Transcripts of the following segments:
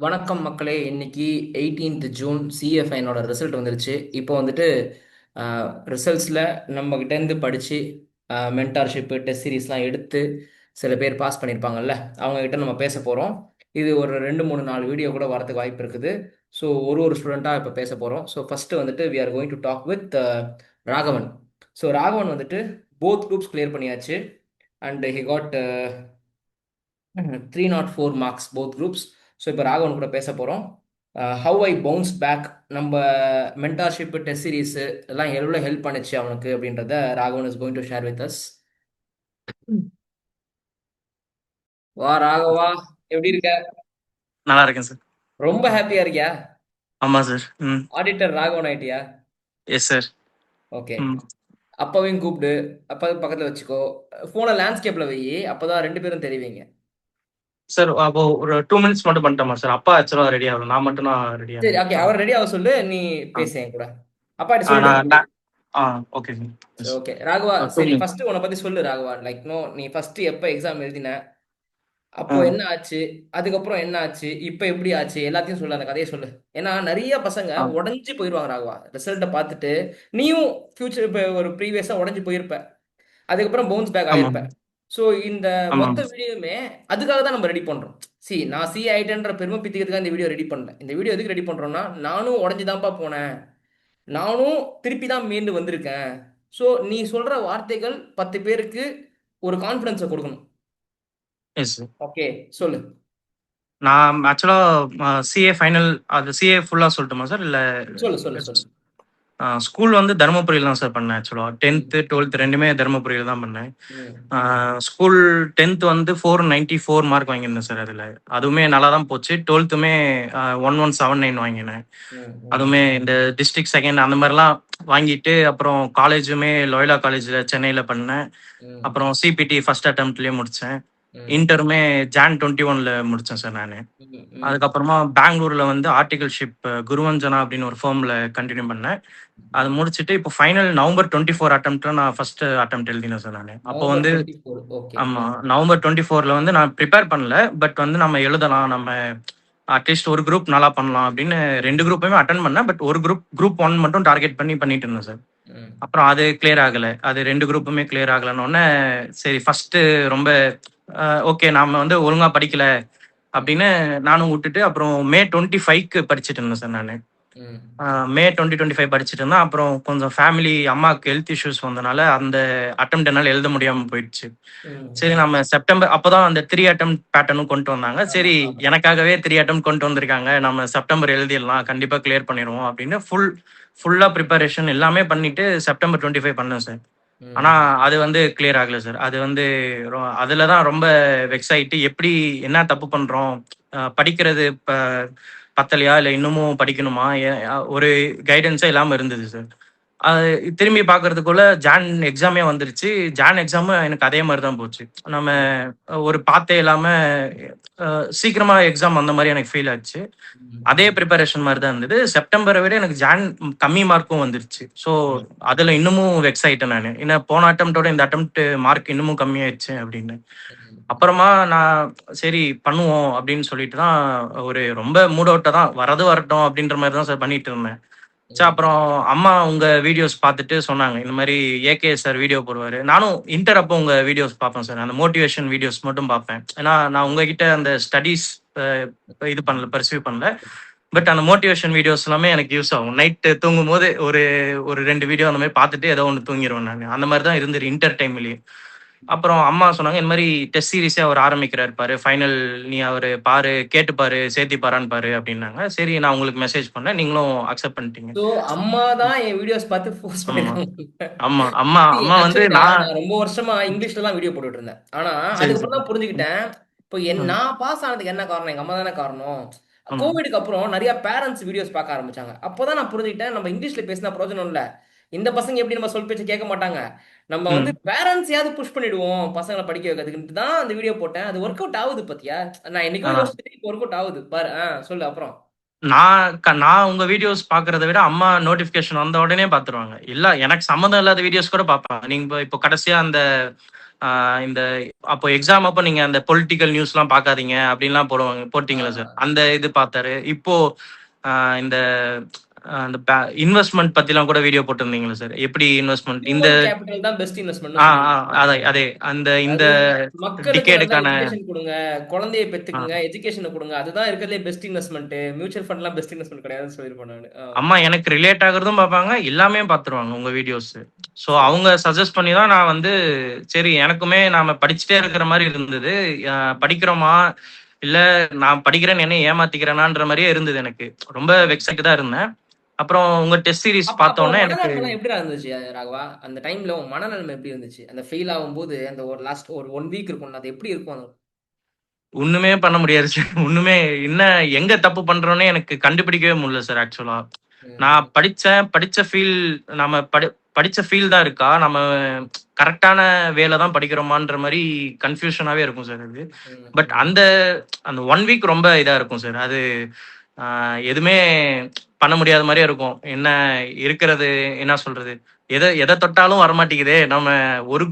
வணக்கம் மக்களே. இன்னைக்கு 18th ஜூன் சிஏ ஃபைனோட ரிசல்ட் வந்துருச்சு. இப்போ வந்துட்டு ரிசல்ட்ஸில் நம்மக்கிட்டேருந்து படித்து மென்டார்ஷிப்பு டெஸ்ட் சீரீஸ்லாம் எடுத்து சில பேர் பாஸ் பண்ணியிருப்பாங்கல்ல, அவங்கக்கிட்ட நம்ம பேச போகிறோம். இது ஒரு 2 3 4 வீடியோ கூட வரதுக்கு வாய்ப்பு இருக்குது. ஸோ ஒரு ஸ்டூடெண்ட்டாக இப்போ பேச போகிறோம். ஸோ ஃபஸ்ட்டு வந்துட்டு we are going to talk with Raghavan. So Raghavan வந்துட்டு போத் குரூப்ஸ் கிளியர் பண்ணியாச்சு. And he got 304 marks both groups. So இப்போ ராகவன் கூட பேச போகிறோம். ஹவ் ஐ பவுன்ஸ் பேக், நம்ம மென்டார்ஷிப் டெஸ்ட் சீரீஸ் எல்லாம் எவ்வளோ ஹெல்ப் பண்ணுச்சு அவனுக்கு அப்படின்றத Raghavan is going to share with us. வா ராகவா, எப்படி இருக்க? நல்லா இருக்கேன் சார். ரொம்ப ஹாப்பியா இருக்கியா? ஆமா சார். ஆடிட்டர் ராகவன் ஆயிட்டியா? Yes sir. ஓகே. ம். அப்பாவையும் கூப்பிடு, அப்பா பக்கத்தில் வச்சுக்கோ. ஃபோனை லேண்ட்ஸ்கேப்பில் வை, அப்பதான் 2 பேரும் தெரிவிங்க. சார் அப்போ ஒரு 2 மினிட்ஸ் மட்டும் பண்ணிட்டோமா சார்? அப்பா ஆக்சுவலா ரெடி ஆகல, நான் மட்டும் தான் ரெடி சரி, ஆனேன். ஓகே. அவர் ரெடி ஆக சொல்லு, நீ ஆ பேசு என் கூட. அப்பாட்ட ஆ சொல்லிட்டு நான் வந்துடு. நான் ஆ ஓகே சார். சரி, எஸ். ஓகே ராகவா. டூ சரி, மினிட்ஸ் ஃபர்ஸ்ட் உன்னை பத்தி சொல்லு ராகவா. லைக் நோ, நீ ஃபர்ஸ்ட் எப்ப எக்ஸாம் எழுதின, ஆ அப்போ என்ன ஆச்சு, அதுக்கப்புறம் என்ன ஆச்சு, இப்ப எப்படி ஆச்சு, எல்லாத்தையும் சொல்லு, அந்த கதையை சொல்லு. ஏன்னா நிறைய பசங்க ஆ உடஞ்சு போயிருவாங்க ராகவா ரிசல்ட்டை பார்த்துட்டு. நீயும் ஃபியூச்சர் இப்போ ஒரு ப்ரீவியஸா உடஞ்சு போயிருப்ப, அதுக்கப்புறம் பவுன்ஸ் பேக் ஆமா ஆயிருப்ப. ஸோ இந்த ஆமா. மொத்த வீடியோவுமே அதுக்காக தான் நம்ம ரெடி பண்றோம். நான் சி ஆயிட்டேன்ற பெருமை பித்திக்கிறதுக்காக இந்த வீடியோ ரெடி பண்ணல. இந்த வீடியோ எதுக்கு ரெடி பண்றோம்னா, நானும் உடஞ்சுதான்ப்பா போனேன், நானும் திருப்பி தான் மீண்டு வந்திருக்கேன். ஸோ நீ சொல்ற வார்த்தைகள் 10 பேருக்கு ஒரு கான்ஃபிடன்ஸை கொடுக்கணும். S sir. ஓகே, சொல்லு. நான் ஆக்சுவலா சிஏ ஃபைனல், அது சிஏ ஃபுல்லா சொல்லட்டுமா சார்? இல்ல சொல்லு சொல்லு சொல்லு. ஸ்கூல் வந்து தருமபுரியில தான் சார் பண்ணேன். ஆக்சுவலா ம் 10th 12th ரெண்டுமே தருமபுரியில தான் பண்ணேன். ம் ஸ்கூல் 10th வந்து 494 மார்க் வாங்கியிருந்தேன் சார். அதில் அதுவுமே நல்லா தான் போச்சு. 12த்துமே 1179 வாங்கினேன். ம் ம் அதுவுமே இந்த டிஸ்ட்ரிக்ட் செகண்ட் அந்த மாதிரிலாம் வாங்கிட்டு, அப்புறம் காலேஜுமே லோயலா காலேஜில் சென்னையில் பண்ணேன். ம் அப்புறம் சிபிடி ஃபர்ஸ்ட் அட்டம்ப்ட்லேயே முடித்தேன். ம் இன்டருமே ஜான் 21ல முடித்தேன் சார் நான். ம் ம் அதுக்கப்புறமா பெங்களூர்ல வந்து ஆர்டிகல்ஷிப் குருவஞ்சனா அப்படின்னு ஒரு ஃபேர்ம்ல கண்டினியூ பண்ணேன். அது முடிச்சுட்டு இப்போ ஃபைனல் நவம்பர் 24 அட்டம்ப்ட்ல நான் ஃபர்ஸ்ட் அட்டம்ப்ட் எழுதினேன் சார் நான். அப்போ நவம்பர் வந்து 24. ஓகே. ஆமா, நவம்பர் 24ல வந்து நான் ப்ரிப்பேர் பண்ணல. பட் வந்து நம்ம எழுதலாம், நம்ம அட்லீஸ்ட் ஒரு குரூப் நல்லா பண்ணலாம் அப்படின்னு 2 குரூப்புமே அட்டன் பண்ணேன். பட் ஒரு குரூப் 1 மட்டும் டார்கெட் பண்ணிட்டு இருந்தேன் சார். ம் அப்புறம் அது கிளியர் ஆகல. அது 2 குரூப்புமே கிளியர் ஆகலன்னொன்னே, சரி ஃபர்ஸ்ட் ரொம்ப ஓகே நாம வந்து ஒழுங்கா படிக்கல ம் அப்படின்னு நானும் விட்டுட்டு, அப்புறம் மே 25க்கு படிச்சுட்டு இருந்தேன் சார் நான். ம் மே 2025 படிச்சுட்டு இருந்தேன். அப்புறம் கொஞ்சம் ஃபேமிலி அம்மாவுக்கு ஹெல்த் இஷ்யூஸ் வந்தனால அந்த அட்டெம்ப்ட் என்னால எழுத முடியாம போயிடுச்சு. ம் சரி நம்ம செப்டம்பர் அப்பதான் அந்த 3 அட்டெம்ப்ட் பேட்டர்னும் கொண்டு வந்தாங்க. ஆமா சரி ஆமா. எனக்காகவே 3 அட்டெம்ப்ட் கொண்டு வந்திருக்காங்க, நம்ம செப்டம்பர் எழுதிடலாம், கண்டிப்பா கிளியர் பண்ணிடுவோம் அப்படின்னு ஃபுல்லா ப்ரிப்பரேஷன் எல்லாமே பண்ணிட்டு செப்டம்பர் 25 பண்ணேன் சார். ஆனா ம் அது வந்து கிளியர் ஆகல சார். அது வந்து அதுல தான் ரொம்ப வெக்ஸ் ஆயிட்டு, எப்படி என்ன தப்பு பண்றோம், படிக்கிறது பத்தலையா இல்ல இன்னமும் படிக்கணுமா, ஒரு கைடன்ஸே இல்லாம இருந்தது சார். அது திரும்பி பார்க்கறதுக்குள்ள ஜான் எக்ஸாமே வந்துருச்சு. ஜான் எக்ஸாமும் எனக்கு அதே மாதிரி தான் போச்சு. நம்ம ம் ஒரு பாத்தே இல்லாம சீக்கிரமா எக்ஸாம் வந்த மாதிரி எனக்கு ஃபீல் ஆச்சு. ம் அதே ப்ரிப்பரேஷன் மாதிரி தான் இருந்தது. செப்டம்பரை விட எனக்கு ஜான் கம்மி மார்க்கும் வந்துருச்சு. ஸோ ம் அதுல இன்னமும் வெக்ஸ் ஆயிட்டேன் நான். ஏன்னா போன அட்டம்ப்டோட இந்த அட்டம்ப்ட் மார்க் இன்னமும் கம்மியாயிடுச்சு அப்படின்னு. ம் அப்புறமா நான் சரி பண்ணுவோம் அப்படின்னு சொல்லிட்டு தான் ஒரு ரொம்ப மூட் அவுட்டா தான் வரது வரட்டும் அப்படின்ற மாதிரி தான் சார் பண்ணிட்டு இருந்தேன். சரி, ம் அப்புறம் அம்மா உங்க வீடியோஸ் பார்த்துட்டு சொன்னாங்க, இந்த மாதிரி ஏகே சார் வீடியோ போடுவாரு. நானும் இன்டர் அப்போ உங்க வீடியோஸ் பார்ப்பேன் சார். அந்த மோட்டிவேஷன் வீடியோஸ் மட்டும் பார்ப்பேன். ஏன்னா நான் உங்ககிட்ட அந்த ஸ்டடீஸ் இது பண்ணல, பர்சீவ் பண்ணல. பட் அந்த மோட்டிவேஷன் வீடியோஸ் எல்லாமே எனக்கு யூஸ் ஆகும். நைட்டு தூங்கும் போது ஒரு ஒரு 2 வீடியோ அந்த மாதிரி பார்த்துட்டு ஏதோ ஒன்று தூங்கிடுவேன் நான். அந்த மாதிரி தான் இருந்தது இன்டர் டைம்லயே. அப்புறம் அம்மா சொன்னாங்க, இந்த மாதிரி டெஸ்ட் சீரிஸே அவர் ஆரம்பிக்கிறாரு பாரு, ஃபைனல் நீ அவரு பாரு, கேட்டு பாரு, சேர்த்தி பாரான்னு பாரு அப்படின்னாங்க. சரி நான் உங்களுக்கு மெசேஜ் பண்ணேன், நீங்களும் அக்செப்ட் பண்ணிட்டீங்க. ஸோ அம்மா தான் என் வீடியோஸ் பார்த்து ஃபோர்ஸ் ஆமா பண்ணிருக்காங்க. ஆமா அம்மா அம்மா வந்து ஆக்சுவலிடா நான் நான் ரொம்ப வருஷமா இங்கிலீஷ்ல தான் வீடியோ போட்டுட்டு இருந்தேன். ஆனா சரி அதுக்கப்புறம் சரி. தான் புரிஞ்சுக்கிட்டேன். இப்போ ம், நான் பாஸ் ஆனதுக்கு என்ன காரணம், எங்க அம்மா தானே காரணம். ஆமா. கோவிடுக்கு அப்புறம் நிறைய பேரண்ட்ஸ் வீடியோஸ் பார்க்க ஆரம்பிச்சாங்க. அப்போதான் நான் புரிஞ்சுக்கிட்டேன், நம்ம இங்கிலீஷ்ல பேசினா பிரயோஜனம் இல்ல. இந்த பசங்க எப்படி நம்ம சொல் பேச்சு கேட்க மாட்டாங்க. நம்ம வந்து ம், பேரண்ட்ஸையாவது புஷ் பண்ணிடுவோம் பசங்களை படிக்க வைக்கிறதுக்கு தான் அந்த வீடியோ போட்டேன். அது ஒர்க் அவுட் ஆகுது பாத்தியா. நான் என்னைக்கோ ஆ. யோசிச்சுட்டு இப்போ ஒர்க் அவுட் ஆகுது பாரு. சொல்லு அப்புறம். நான் உங்க வீடியோஸ் பாக்குறத விட அம்மா நோட்டிபிகேஷன் வந்த உடனே பாத்துருவாங்க. இல்ல எனக்கு சம்மந்தம் இல்லாத வீடியோஸ் கூட பாப்பாங்க. நீங்க இப்போ கடைசியா அந்த இந்த அப்போ எக்ஸாம் அப்போ நீங்க அந்த பொலிட்டிக்கல் நியூஸ்லாம் பார்க்காதீங்க அப்படின்லாம் போட்டீங்களா சார்? ஆ அந்த இது பார்த்தாரு. இப்போ இந்த அந்த இன்வெஸ்ட்மெண்ட் பத்திலாம் கூட வீடியோ போட்டிருந்தீங்களா சார்? எப்படி இன்வெஸ்ட்மெண்ட் இந்த ஹியூமன் கேபிட்டல் தான் பெஸ்ட் இன்வெஸ்ட்மெண்ட்னு ஆ ஆ சொல்லியிருக்காங்க. அதே அதே அந்த இந்த அதாவது மக்களுக்கு நல்லா டிகேடுக்கான எஜுகேஷன் கொடுங்க, குழந்தைய பெத்துக்குங்க, ஆ எஜுகேஷனை கொடுங்க. அதுதான் இருக்கிறதுலே பெஸ்ட் இன்வெஸ்ட்மெண்ட். மியூச்சுவல் ஃபண்ட்லாம் பெஸ்ட் இன்வெஸ்ட்மெண்ட் கிடையாதுன்னு சொல்லியிருப்பேன் நான். அம்மா எனக்கு ரிலேட் ஆகுறதும் பார்ப்பாங்க, எல்லாமே பார்த்துருவாங்க உங்க வீடியோஸ். ஸோ சரி. அவங்க சஜஸ்ட் பண்ணி தான் நான் வந்து சரி எனக்குமே நாம படிச்சுட்டே இருக்கிற மாதிரி இருந்தது. படிக்கிறோமா இல்ல நான் படிக்கிறேன்னு என்ன ஏமாத்திக்கிறேனான்ற மாதிரியே இருந்தது எனக்கு. ரொம்ப வெக்ஸாயிட்டு தான் இருந்தேன். அப்புறம் உங்க டெஸ்ட் சீரிஸ் அப்போ பார்த்தோன்னே எனக்கு மனநலமெல்லாம் எப்படிடா இருந்துச்சு ராகவா? அந்த டைம்ல உன் மனநலம் எப்படி இருந்துச்சு? அந்த ஃபெயில் ஆகும்போது அந்த ஒரு லாஸ்ட் ஒரு 1 வீக் இருக்கும்ல, அது எப்படி இருக்கும் அது? ஒண்ணுமே பண்ண முடியாது சார். ஒண்ணுமே என்ன எங்க தப்பு பண்றோன்னே எனக்கு கண்டுபிடிக்கவே முடியல சார் ஆக்சுவலா. நான் ம், படிச்ச ஃபீல் நம்ம படிச்ச ஃபீல் தான் இருக்கா? நம்ம கரெக்ட்டான வேல தான் படிக்கிறோமான்ற மாரி கன்ஃப்யூஷனாவே இருக்கும் சார் அது. ம், பட் ம். அந்த அந்த 1 வீக் ரொம்ப இதா இருக்கும் சார். அது அ எதுவுமே பண்ண முடியாத மாரியே இருக்கும். என்ன இருக்கிறது என்ன சொல்றது? எத எத தொட்டாலும் வரமாட்டேங்குதே! நம்ம ஒரு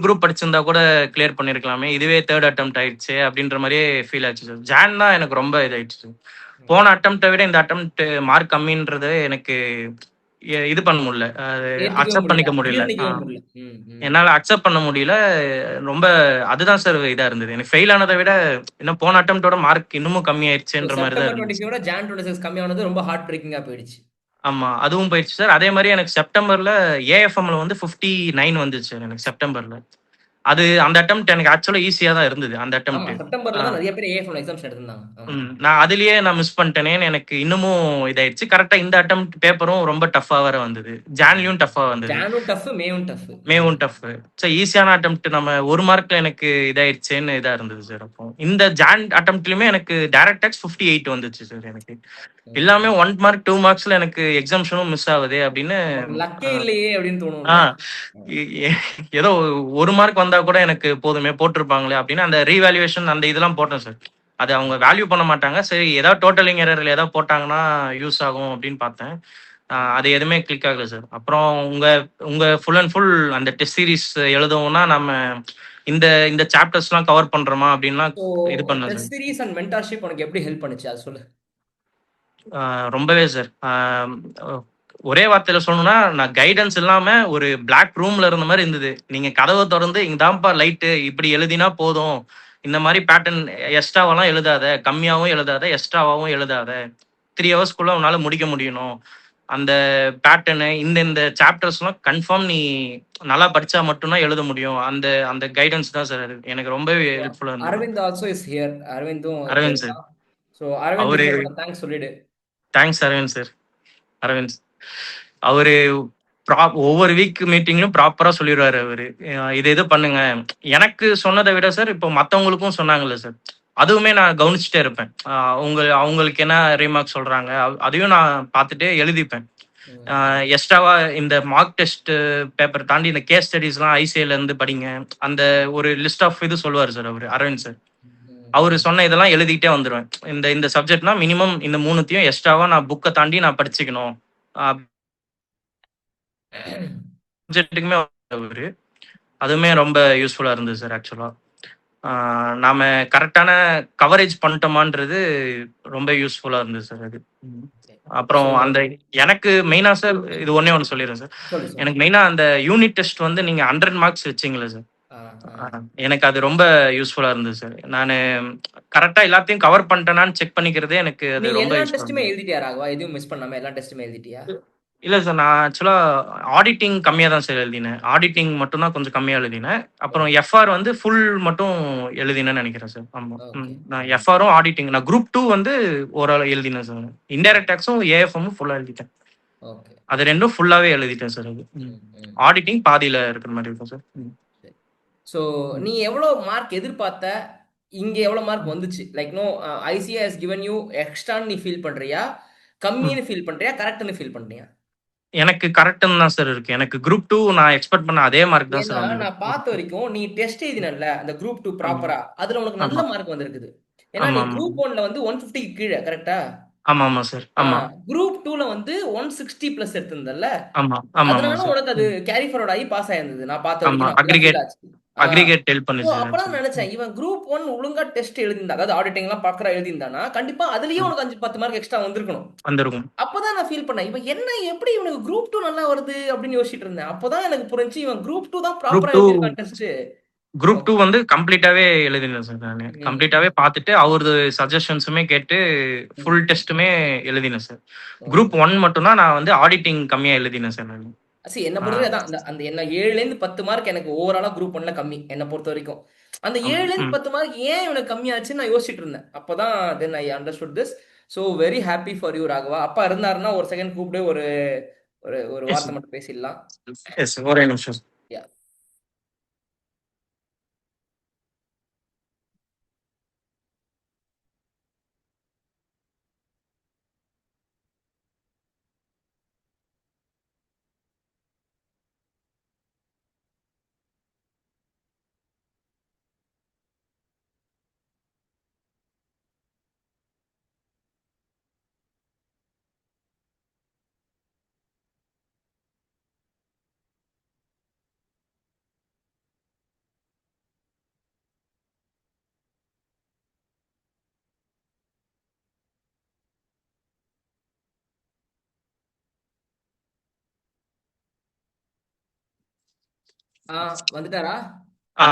குரூப் படிச்சிருந்தா கூட கிளியர் பண்ணியிருக்கலாமே! இதுவே 3 அட்டெம்ப்ட் ஆயிடுச்சே! அப்டின்ற மாரியே ஃபீல் ஆச்சு சார். ஜான் தான் எனக்கு ரொம்ப இதாயிடுச்சு. போன அட்டெம்ப்ட்ட விட இந்த அட்டெம்ப்ட் மார்க் கம்மின்றது எனக்கு இது பண்ண முடியல. அது ஏத்துக்கவே அக்செப்ட் முடியல. பண்ணிக்க முடியல. ஜீரணிக்கவே முடியல. ம், ம். என்னால அக்செப்ட் பண்ண முடியல. ரொம்ப அதுதான் சார் இதா இருந்தது. எனக்கு ஃபெயில் ஆனத விட இன்னும் போன அட்டெம்ப்ட்டோட மார்க் இன்னமும் ஸோ கம்மியாயிருச்சேன்ற மாரி தான் செப்டம்பர் இருந்துச்சு. 25 ஜான் 26 கம்மியானது ரொம்ப ஹார்ட் பிரேக்கிங்கா போயிடுச்சு. ஆமா. அதுவும் போயிருச்சு சார். அதே மாரி எனக்கு செப்டம்பர்ல ஏஎஃப்எம்ல வந்து 59 வந்துச்சு சார் எனக்கு செப்டம்பர்ல. அது அந்த அட்டெம்ப்ட் எனக்கு ஆக்சுவலா ஈஸியா தான் இருந்தது. அந்த ஆமா. அட்டெம்ப்ட். ஆ. செப்டம்பர்ல தான் நெறைய பேர் ஏஎஃப்எம் எக்ஸாம்ஸ் எடுத்திருந்தாங்க. ஆமா. நான் அதிலேயே நான் மிஸ் பண்ணிட்டேனேன்னு எனக்கு இன்னமும் இதாயிடுச்சு. கரெக்ட்டா இந்த அட்டெம்ப்ட் பேப்பரும் ரொம்ப டஃப்பா வேற வந்தது. ஜான்லயும் டஃப்பா வந்தது. ஜானும் டஃப், மேவும் டஃப். மேவும் டஃப். ஈஸியான அட்டெம்ப்ட் நம்ம 1 மார்க்ல எனக்கு இதாயிடுச்சேன்னு இதா இருந்தது சார் அப்போ. இந்த ஜான் அட்டெம்ப்ட்லயுமே எனக்கு டைரக்ட் டாக்ஸ் 58 வந்துச்சு சார் எனக்கு. எல்லாமே 1 மார்க், 2 மார்க்ஸ்ல எனக்கு எக்ஸாம்ஷனும் மிஸ் ஆவுதே அப்படின்னு நமக்கு அ லக்கே இல்லையே அப்படின்னு ஆ தோணும்ல. எ எ ஏதோ 1 மார்க் வந்தா கூட எனக்கு போதுமே போட்டுருப்பாங்களே அப்படின்னு அந்த ரீவேல்யூவேஷன் அந்த இதெல்லாம் போட்டேன் சார். அது அவங்க வேல்யூ பண்ண மாட்டாங்க. சரி ஏதாவது டோட்டலிங் எரர்ல ஏதாவது போட்டாங்கன்னா யூஸ் ஆகும் அப்படின்னு பார்த்தேன். அது எதுவுமே கிளிக் ஆகல சார். அப்புறம் உங்க உங்க ஃபுல் அண்ட் ஃபுல் அந்த டெஸ்ட் சீரிஸ் எழுதவும்னா நம்ம இந்த இந்த சாப்டர்ஸ்லாம் கவர் பண்றோமா அப்படின்லாம் ஸோ இது பண்ணேன் test sir. Series and mentorship உனக்கு எப்படி ஹெல்ப் பண்ணுச்சு? அது சொல்லு. ரொம்பவே சார். ஒரே வார்த்தையில சொல்லணும்னா, நான் கைடன்ஸ் இல்லாம ஒரு பிளாக் ரூம்ல இருந்த மாரி இருந்தது. நீங்க கதவ தொறந்து, "இந்தாம்பா லைட்டு, இப்படி எழுதினா போதும். இந்த மாரி பேட்டர்ன் எக்ஸ்ட்ராவாலாம் எழுதாத. கம்மியாவும் எழுதாத, எக்ஸ்ட்ராவாவும் எழுதாத. 3 ஹவர்ஸ்க்குள்ள உன்னால முடிக்க முடியணும். அந்த பேட்டர்னு இந்த இந்த சாப்டர்ஸ்லாம் கன்ஃபார்ம் நீ நல்லா படிச்சா மட்டும் தான் எழுத முடியும்." அந்த அந்த கைடன்ஸ் தான் சார் அது. எனக்கு ரொம்பவே ஸோ ஹெல்ப்ஃபுல்லா இருந்தது. Arvind also is here. அரவிந்தும் இங்க அரவிந்த் சார். இருக்கான். ஸோ அரவிந்துக்கு அவரு என்னோட தேங்க்ஸ் சொல்லிடு. Thanks Arvind sir. அரவிந்த். அவரு ஒவ்வொரு வீக் மீட்டிங்லயும் ப்ராப்பரா சொல்லிருவாரு அவரு. இது இது பண்ணுங்க. எனக்கு சொன்னத விட சார், இப்போ மத்தவங்களுக்கும் சொன்னாங்கல்ல சார். அதுவுமே நான் கவனிச்சுட்டே இருப்பேன். அவங்களுக்கு என்ன ரீமார்க் சொல்றாங்க. அதையும் நான் பார்த்துட்டே எழுதிப்பேன். ம், ம், எக்ஸ்ட்ராவா இந்த மார்க் டெஸ்ட் பேப்பர் தாண்டி இந்த கேஸ் ஸ்டடீஸ்லாம் ஐசிஐல இருந்து படிங்க. அந்த ஒரு லிஸ்ட் ஆஃப் இது சொல்லுவாரு சார் அவரு, அரவிந்த் சார். அவரு ம், சொன்ன இதெல்லாம் எழுதிக்கிட்டே வந்துருவேன். இந்த இந்த சப்ஜெக்ட்னா மினிமம் இந்த 3த்தையும் எக்ஸ்ட்ராவா நான் புக்க தாண்டி நான் படிச்சுக்கணும். ம். சப்ஜெக்ட்டுக்குமே அவரு. அதுவுமே ரொம்ப யூஸ்ஃபுல்லா இருந்தது சார் ஆக்சுவலா. நாம கரெக்டான கவரேஜ் பண்ணிட்டோமான்றது ரொம்ப யூஸ்ஃபுல்லா இருந்தது சார் அது. ம். ஸோ அப்புறம் அந்த எனக்கு மெயினா சார் இது ஒண்ணே ஒண்ணு சொல்லிடுறேன் சார். சொல்லு, சொல்லு. எனக்கு மெயினா அந்த யூனிட் டெஸ்ட் வந்து நீங்க 100 மார்க்ஸ் வச்சீங்கல்ல சார். ஆ, ஆ. எனக்கு அது ரொம்ப யூஸ்ஃபுல்லா இருந்தது சார். நானு கரெக்ட்டா எல்லாத்தையும் கவர் பண்ணிட்டேனான்னு செக் பண்ணிக்கிறதே எனக்கு நீ அது ரொம்ப எல்லா யூஸ்ஃபுல்லா டெஸ்ட்டுமே இருந்தது. எழுதிட்டியா ராகவா? எதுவும் மிஸ் பண்ணாம எல்லா டெஸ்ட்டுமே எழுதிட்டியா? இல்ல சார். நான் ஆக்சுவலா ஆடிட்டிங் கம்மியா தான் சார் எழுதினேன். ஆடிட்டிங் மட்டும் தான் கொஞ்சம் கம்மியா எழுதினேன். அப்புறம் ஓகே, எஃப்ஆர் வந்து ஃபுல் மட்டும் எழுதினேன்னு நெனைக்கிறேன் சார். ஆமா. ஓகே. நான் எஃப்ஆரும், ஆடிட்டிங் நான் குரூப் 2 வந்து ஓரளவு எழுதினேன் சார். இன்டைரக்ட் டாக்ஸும், ஏஎஃப்எம்மும் ஃபுல்லா எழுதிட்டேன். ஓகே. அது 2ம் ஃபுல்லாவே எழுதிட்டேன் சார் அது. ம், ம். ஆடிட்டிங் பாதியில இருக்கிற மாரி இருக்கும் சார். சரி. ஸோ ம். நீ எவ்வளோ மார்க் எதிர்பார்த்த? இங்க எவ்வளோ மார்க் ம். வந்துச்சு? Like no ICI has given you எக்ஸ்ட்ரான்னு நீ ஃபீல் பண்றியா? ம். கம்மின்னு ஃபீல் பண்றியா? கரெக்ட்ன்னு ஃபீல் பண்றியா? எனக்கு கரெக்ட்ன்னு தான் சார் இருக்கு. எனக்கு குரூப் 2 நான் எக்ஸ்பெக்ட் பண்ண அதே மார்க் தான் ஏன்னா, சார் வந்தது. நான் பார்த்த வரைக்கும் நீ டெஸ்ட் எழுதினல்ல, அந்த குரூப் 2 ஆமா. ப்ராப்பரா, அதுல உனக்கு நல்ல ஆமா. மார்க் வந்திருக்குது. ஏன்னா, நீ ஆமாமா. குரூப் 1ல வந்து 150க்கு கீழ கரெக்ட்டா? ஆமாமா சார். ஆ ஆமா. குரூப் 2ல வந்து 160 பிளஸ் எடுத்திருந்தல்ல? ஆமா. ஆமாமா அதனால சார். உனக்கு அது கேரி ஃபார்வர்ட் ஆகி பாஸ் ஆயிருந்தது. நான் பார்த்த ஆமா. வரைக்கும் அப்படிதான் ஃபீல் அக்ரிகேட் ஆச்சு. அக்ரிகேட் ஹெல்ப் ஸோ பண்ணுச்சு அப்பதான் ஆக்சுவலி. நினைச்சேன் இவன் குரூப் ஒன் ஒழுங்கா டெஸ்ட் எழுதிருந்தா, அதாவது ஆடிட்டிங்லாம் பார்க்குறா எழுதியிருந்தானா கண்டிப்பா அதுலயே உனக்கு 5 10 மார்க் எக்ஸ்ட்ரா வந்திருக்கணும். வந்திருக்கும். அப்பதான் நான் ஃபீல் பண்ணேன் இவன் என்ன எப்படி இவனுக்கு குரூப் டூ நல்லா வருது அப்படின்னு யோசிச்சுட்டு இருந்தேன். அப்பதான் எனக்கு புரிஞ்சு இவன் குரூப் டூ தான் குரூப் ப்ராப்பரா டூ எழுதியிருக்கான் டெஸ்ட். Group two okay. வந்து கம்ப்ளீட்டாவே எழுதினேன் சார். நான் கம்ப்ளீட்டாவே பார்த்துட்டு அவரது சஜஷன்ஸுமே கேட்டு ஃபுல் டெஸ்ட்டுமே எழுதினேன் சார். Group okay. ஒன் மட்டும்தான் நான் வந்து ஆடிட்டிங் கம்மியா எழுதினேன் சார் நான். என்ன பொறுத்தவரை அதான் அந்த அந்த என்ன 7லேருந்து 10 மார்க் எனக்கு ஓவராலா குரூப் ஒன்ல கம்மி என்ன பொறுத்த வரைக்கும். அந்த ஆமா. 7லேருந்து ம். 10 மார்க் ஏன் இவனுக்கு கம்மியாச்சுன்னு நான் யோசிச்சுட்டு இருந்தேன். அப்பதான் then I understood this. So very happy for you Raghava. அப்பா இருந்தாருன்னா ஒரு செகண்ட் கூப்பிட்டு ஒரு ஒரு ஒரு எஸ் வார்த்தை மட்டும் பேசிடலாம். எஸ் ஒரே நிமிஷம். யா. ஆ வந்துட்டாரா? ஆ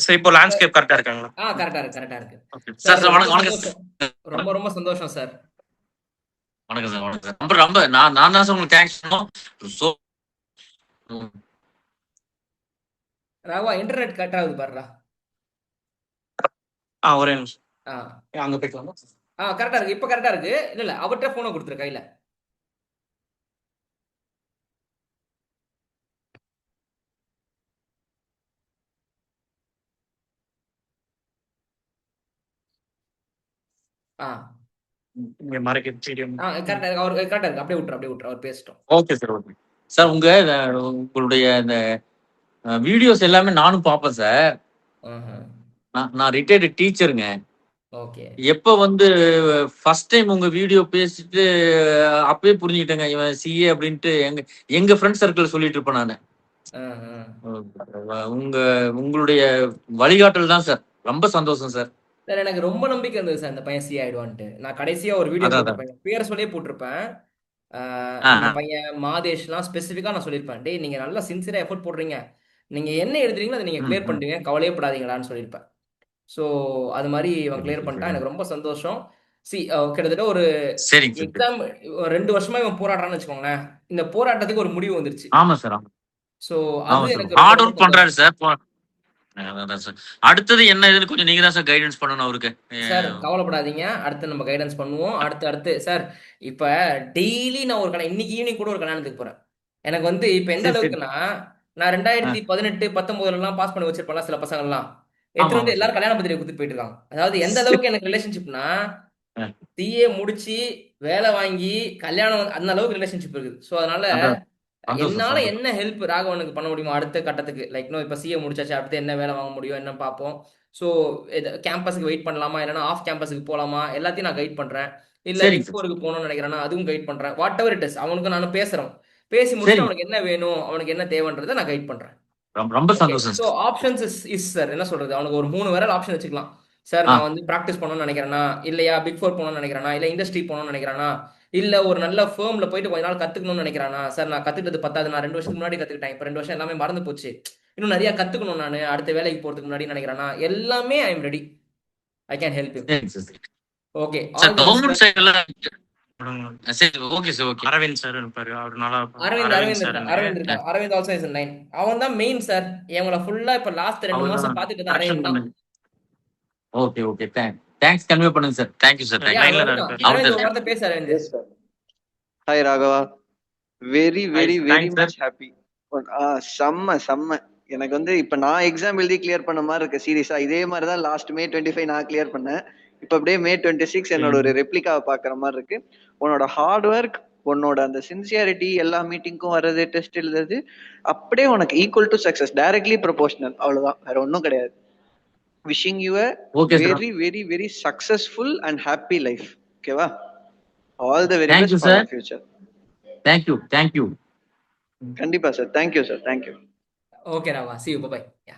சார் இப்போ லேண்ட்ஸ்கேப் கரெக்டா இருக்காங்களா? கரெக்டா இருக்கு, கரெக்டா இருக்கு. ஓகே சார் சார் சார் ரொம்ப வணக்கம் வணக்கம் சந்தோஷம். சார். ரொம்ப ரொம்ப சந்தோஷம் சார். வணக்கம் சார் வணக்கம் சார். ரொம்ப ரொம்ப நான் நான் தான் சார் உங்களுக்கு தேங்க்ஸ் பண்ணணும். ஸோ ராகவா இன்டர்நெட் கட் ஆகுது பாருடா. ஒரே நிமிஷம். ஆ அங்க போய்க்கலாமா? கரெக்டா இருக்கு. இப்ப கரெக்டா இருக்கு. இல்ல இல்ல அவர்கிட்ட போனை கொடுத்துரு கையில. ஆ இங்க மறைக்க ஸ்டேடியம். கரெக்டா இருக்கு. அவர் கரெக்டா இருக்கு. அப்படியே விட்டுரு, அப்படியே விட்டுரு. அவர் பேசட்டும். Okay sir okay sir. உங்களுடைய இந்த வீடியோஸ் எல்லாமே நானும் பார்ப்பேன் சார். நான் ரிட்டையர்டு டீச்சருங்க. ஓகே. எப்ப வந்து ஃபர்ஸ்ட் டைம் உங்க வீடியோ பேசிட்டு அப்பயே புரிஞ்சுக்கிட்டேங்க இவன் சிஏ அப்படின்ட்டு. எங்க எங்க ஃப்ரெண்ட் சர்க்கிள் சொல்லிட்டு இருப்பேன் நானு. உங்க உங்களுடைய வழிகாட்டல் தான் சார். ரொம்ப சந்தோஷம் சார். சார் எனக்கு ரொம்ப நம்பிக்கை இருந்தது சார் இந்த பையன் சி ஆயிடுவான்ட்டு. நான் கடைசியா ஒரு வீடியோ அதான் அதான். போட்டிருப்பேன். பேர் சொல்லியே போட்டிருப்பேன். ஆ இந்த ஆ. பையன் மாதேஷ்லாம் ஸ்பெசிஃபிக்கா நான் சொல்லியிருப்பேன். டேய் நீங்க நல்லா சின்சியரா எஃபோர்ட் போடுறீங்க. நீங்க என்ன எழுதுறீங்களோ அதை நீங்க ம் கிளியர் ம். பண்ணுவீங்க. கவலையே படாதீங்களான்னு சொல்லியிருப்பேன். ஸோ அது மாதிரி இவன் சரி கிளியர் சரி பண்ணிட்டான். சரிங்க. எனக்கு ரொம்ப சந்தோஷம். சி கிட்டத்தட்ட ஒரு சரிங்க சார் சரி. எக்ஸாம் 2 வருஷமா இவன் போராடுறான்னு வச்சுக்கோங்களேன். இந்த போராட்டத்துக்கு ஒரு முடிவு வந்துருச்சு. ஆமா சார் ஆமா. ஸோ ஆமா அது சார். எனக்கு ரொம்ப ஹார்ட் ரொம்ப ஒர்க் பண்றாரு சந்தோஷம். சார். அதான் சார். அடுத்தது என்ன ஏதுன்னு கொஞ்சம் நீங்க தான் சார் கைடன்ஸ் பண்ணணும் அவருக்கு. சார் கவலைப்படாதீங்க. அடுத்து நம்ம கைடன்ஸ் பண்ணுவோம். அடுத்து அடுத்து சார் இப்ப டெய்லி நான் ஒரு இன்னைக்கு ஈவினிங் கூட ஒரு கல்யாணத்துக்கு போறேன். எனக்கு வந்து இப்ப எந்த சரி சரி. அளவுக்குன்னா, நான் ஆ 2018, 19 பாஸ் பண்ணி வச்சிருப்பேன்ல சில பசங்கள்லாம். ஆமா எடுத்துட்டு ஆமா வந்து சார். எல்லாரும் கல்யாண பத்திரிகை குடுத்துட்டு போயிட்டு இருக்காங்க. அதாவது எந்த அளவுக்கு எனக்கு ரிலேஷன்ஷிப்னா, ஆ, சிஏ முடிச்சு, வேலை வாங்கி, கல்யாணம் அந்த அளவுக்கு ரிலேஷன்ஷிப் இருக்குது. ஸோ அதனால அதான் சந்தோஷம் என்னால சந்தோஷம். என்ன ஹெல்ப் ராகவனுக்கு பண்ண முடியுமோ அடுத்த கட்டத்துக்கு லைக் இன்னும் இப்போ சிஏ முடிச்சாச்சு அடுத்து என்ன வேலை வாங்க முடியும் என்ன பார்ப்போம். ஸோ கேம்பஸுக்கு வெயிட் பண்ணலாமா இல்லைன்னா ஆஃப் கேம்பஸுக்கு போகலாமா எல்லாத்தையும் நான் கைட் பண்றேன். இல்ல சரிங்க பிக் சார். ஃபோருக்கு போகணும்னு நினைக்கிறேன்னா அதுவும் கைட் பண்றேன். வாட் எவர் இட் இஸ் அவனுக்கு நான் பேசுறேன். பேசி முடிச்சுட்டு சரிங்க. அவனுக்கு என்ன வேணும் அவனுக்கு என்ன தேவைன்றதை நான் கைட் பண்றேன். ரொம்ப ரொம்ப ஓகே. சந்தோஷம் so sir. Options is sir என்ன சொல்றது அவனுக்கு ஒரு 3 விரல் ஆப்ஷன் வச்சுக்கலாம். சார் ஆ நான் வந்து ப்ராக்டிஸ் பண்ணணும்னு நினைக்கிறேன்னா இல்லையா பிக் ஃபோர் போகணும்னு நினைக்கிறேன்னா இல்லை இண்டஸ்ட்ரி போகணும்னு நினைக்கிறானா இல்ல ஒரு நல்ல ஃபேர்ம்ல போயிட்டு கொஞ்ச நாள் கத்துக்கணும்னு நினைக்கிறானா சார் நான் கத்துக்கிட்டது பத்தாது நான் 2 வருஷத்துக்கு முன்னாடி கத்துக்கிட்டேன் இப்போ 2 வருஷம் எல்லாமே மறந்து போச்சு. இன்னும் நிறைய கத்துக்கணும் நான் அடுத்த வேலைக்கு போறதுக்கு முன்னாடி நினைக்கிறானா எல்லாமே I am ready. I can help you. சரிங்க sir. Okay sir all the best government sir. சைடுல சரி okay sir okay. Arvind sir இருப்பாரு. அவர் நல்லா அரவிந்த் அரவிந்த் அரவிந்த் இருக்கான் சார்னு. அரவிந்த் இருக்கான் Aravind also is in line. அவன் தான் மெயின் சார். இவங்கள ஃபுல்லா இப்ப லாஸ்ட் 2 மாசம் அவர் பாத்துட்டு தான் கரெக்ஷன் அரவிந்த் தான். பண்ணுங்க. ஓகே ஓகே தேங்க்ஸ் கன்வே பண்ணுங்க sir. Thank you sir yeah thank you. அங்க லைன்ல தான் வந்துட்டான். இருப்பாரு. அரவிந்த் ஒரு அவர்கிட்ட வார்த்தை பேச Aravind. Yes, sir. Hi, Raghava. Very, very, very thanks sir. much happy. செம்ம செம்ம. எனக்கு வந்து இப்ப நான் எக்ஸாம் எழுதி கிளியர் பண்ண மாதிரி இருக்கு சீரியஸா. இதே மாதிரி தான் லாஸ்ட் May 25 நான் கிளியர் பண்ணேன். இப்ப அப்படியே May 26 என்னோட ஒரு ரெப்ளிகாவை பாக்குற மாதிரி இருக்கு. உன்னோட ஹார்ட் ஒர்க், உன்னோட அந்த சின்சியாரிட்டி, எல்லா மீட்டிங்க்கும் வர்றது, டெஸ்ட் எழுதுறது அப்படியே உனக்கு equal to success, directly proportional. அவ்வளவுதான், வேற ஒன்றும் கிடையாது. Wishing you a okay sir. Very very very successful and happy life. ஓகேவா? All the very thank you best for sir. Your future. Thank you. கண்டிப்பா sir. Thank you sir. Thank you. Okay Rava see you bye. Yeah